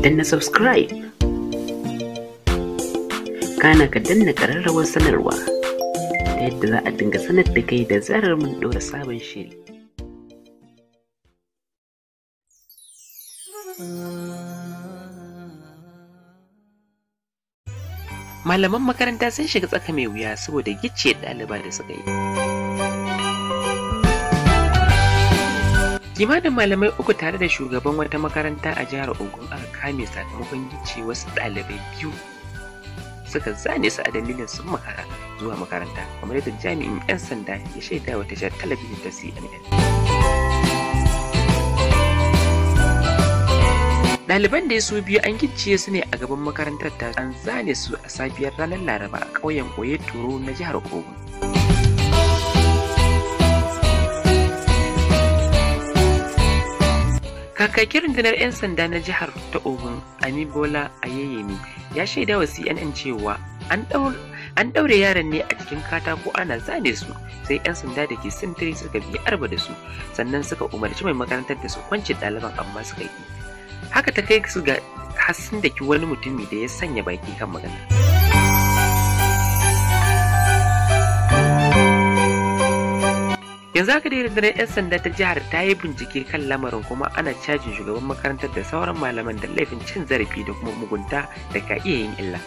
danna subscribe, kana ka danna ƙararrawar sanarwa ta yadda za a dinga sanar da kai da zarar mun ɗora sabon shiri. Malaman makaranta sun shiga tsaka mai wuya saboda gicciye ɗaliba da suka yi. Kimanin malamai uku tare da shugaban wata makaranta a jihar Ogun aka kame sakamakon gicciye wasu ɗalibai biyu suka zane su a dalilin sun makara zuwa makaranta, kamar yadda jami'in 'yan sanda ya shaida wa tashar talabijin ta CNN. Ɗaliban da su biyu an gicciye su ne a gaban makarantar ta, an zane su a safiyar ranar Laraba a ƙauyen Oyetoro na jihar Ogun. Kakakin rundunar 'yan sanda na jihar ta Ogun, Amibola Ayeyemi, ya shaida wa CNN cewa an ɗaure yaran ne a cikin katako ana zane su, sai 'yan sanda da ke sintiri suka bi arba da su, sannan suka umarci mai makarantar da su kwance ɗaliban, amma suka yi. Haka ta kai su ga hassin da wani mutumi da ya sanya baki kan magana. Yanzu haka dai rundunar 'yan sanda ta jihar ta yi bincike kan lamarin, kuma ana cajin shugaban makarantar da sauran malaman da laifin cin zarafi da kuma mugunta da ka iya yin illa,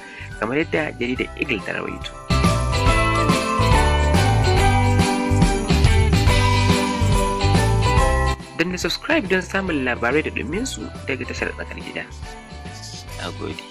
kamar yadda jaridar Eagle ta rawaito. Danna subscribe don samun labarai da ɗuminsu daga tashar tsakar gida. Na gode.